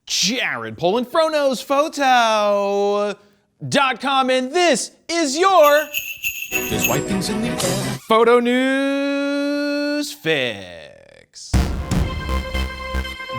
Jared Polin, FroKnowsPhoto.com, and this is your There's White Things in the Air Photo News Fix.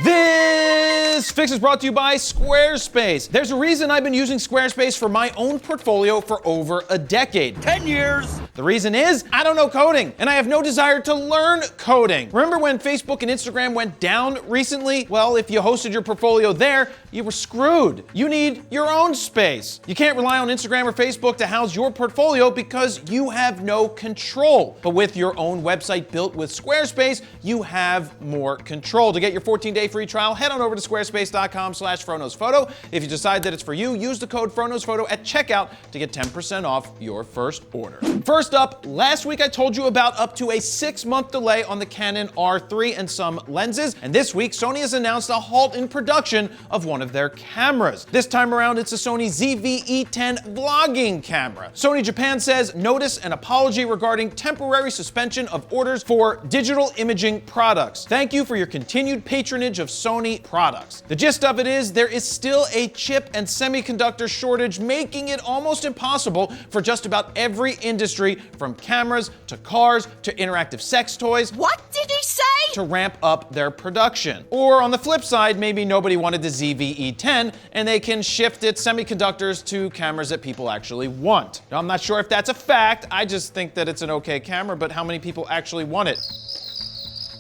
This fix is brought to you by Squarespace. There's a reason I've been using Squarespace for my own portfolio for over a decade. 10 years! The reason is, I don't know coding, and I have no desire to learn coding. Remember when Facebook and Instagram went down recently? Well, if you hosted your portfolio there, you were screwed. You need your own space. You can't rely on Instagram or Facebook to house your portfolio because you have no control. But with your own website built with Squarespace, you have more control. To get your 14-day free trial, head on over to squarespace.com/FroKnowsPhoto. If you decide that it's for you, use the code FroKnowsPhoto at checkout to get 10% off your first order. First up, last week I told you about up to a 6-month delay on the Canon R3 and some lenses, and this week Sony has announced a halt in production of one of their cameras. This time around, it's a Sony ZV-E10 vlogging camera. Sony Japan says, notice an apology regarding temporary suspension of orders for digital imaging products. Thank you for your continued patronage of Sony products. The gist of it is there is still a chip and semiconductor shortage, making it almost impossible for just about every industry, from cameras to cars to interactive sex toys. What did he say? To ramp up their production. Or on the flip side, maybe nobody wanted the ZV-E10 and they can shift its semiconductors to cameras that people actually want. Now, I'm not sure if that's a fact. I just think that it's an okay camera, but how many people actually want it?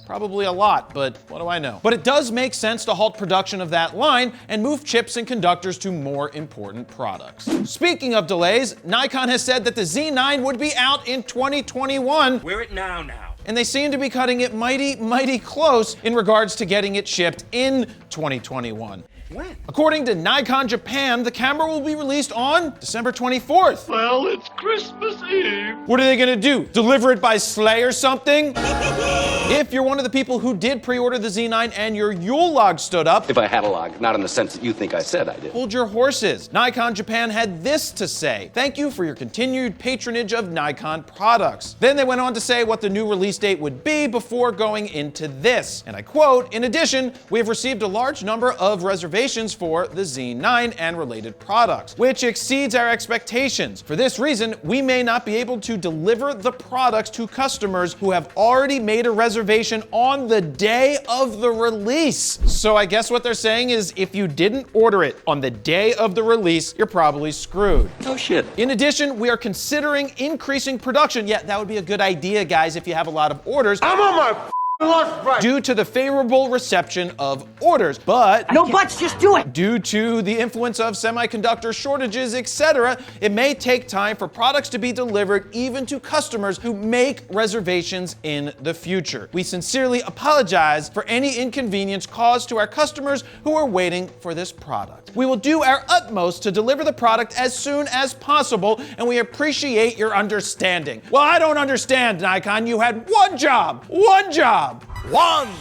Probably a lot, but what do I know? But it does make sense to halt production of that line and move chips and conductors to more important products. Speaking of delays, Nikon has said that the Z9 would be out in 2021. We're at now. And they seem to be cutting it mighty close in regards to getting it shipped in 2021. When? According to Nikon Japan, the camera will be released on December 24th. Well, it's Christmas Eve. What are they gonna do? Deliver it by sleigh or something? If you're one of the people who did pre-order the Z9 and your Yule log stood up, If I had a log, not in the sense that you think I said I did. hold your horses. Nikon Japan had this to say: thank you for your continued patronage of Nikon products. Then they went on to say what the new release date would be before going into this. And I quote, in addition, we have received a large number of reservations for the Z9 and related products, which exceeds our expectations. For this reason, we may not be able to deliver the products to customers who have already made a reservation on the day of the release. So I guess what they're saying is if you didn't order it on the day of the release, you're probably screwed. Oh shit. In addition, we are considering increasing production. Yeah, that would be a good idea, guys, if you have a lot of orders. I'm on my lunch break. Due to the favorable reception of orders, but No buts, just do it! due to the influence of semiconductor shortages, etc., it may take time for products to be delivered even to customers who make reservations in the future. We sincerely apologize for any inconvenience caused to our customers who are waiting for this product. We will do our utmost to deliver the product as soon as possible, and we appreciate your understanding. Well, I don't understand, Nikon. You had one job.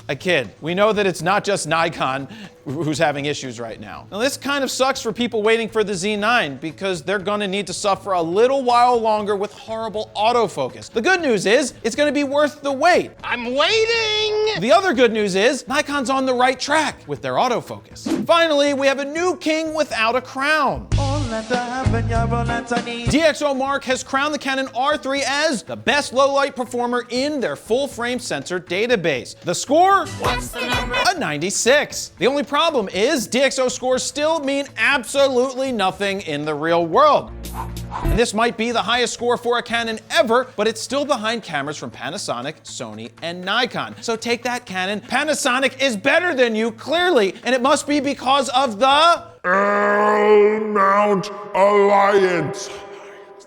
I kid. We know that it's not just Nikon who's having issues right now. Now, this kind of sucks for people waiting for the Z9 because they're gonna need to suffer a little while longer with horrible autofocus. The good news is it's gonna be worth the wait. I'm waiting. The other good news is Nikon's on the right track with their autofocus. Finally, we have a new king without a crown. DxOMark has crowned the Canon R3 as the best low-light performer in their full-frame sensor database. The score? What's the number? A 96. The only problem is DxO scores still mean absolutely nothing in the real world. And this might be the highest score for a Canon ever, but it's still behind cameras from Panasonic, Sony, and Nikon. So take that, Canon. Panasonic is better than you, clearly, and it must be because of the Mount Alliance.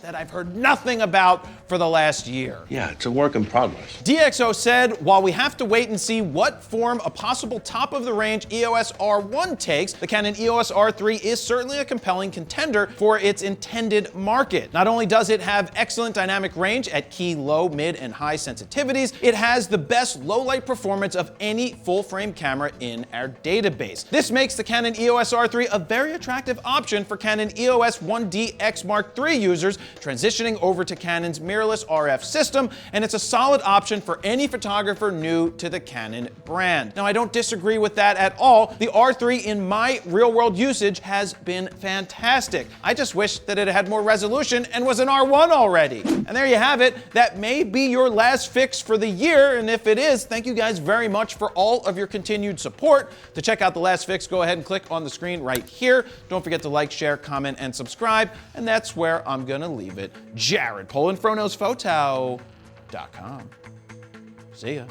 that I've heard nothing about for the last year. Yeah, it's a work in progress. DxO said, while we have to wait and see what form a possible top-of-the-range EOS R1 takes, the Canon EOS R3 is certainly a compelling contender for its intended market. Not only does it have excellent dynamic range at key low, mid, and high sensitivities, it has the best low-light performance of any full-frame camera in our database. This makes the Canon EOS R3 a very attractive option for Canon EOS 1D X Mark III users transitioning over to Canon's mirrorless mirrorless RF system, and it's a solid option for any photographer new to the Canon brand. Now, I don't disagree with that at all. The R3 in my real-world usage has been fantastic. I just wish that it had more resolution and was an R1 already. And there you have it. That may be your last fix for the year, and if it is, thank you guys very much for all of your continued support. To check out the last fix, go ahead and click on the screen right here. Don't forget to like, share, comment, and subscribe, and that's where I'm gonna leave it. Jared Polin, FroKnowsPhoto.com. See ya.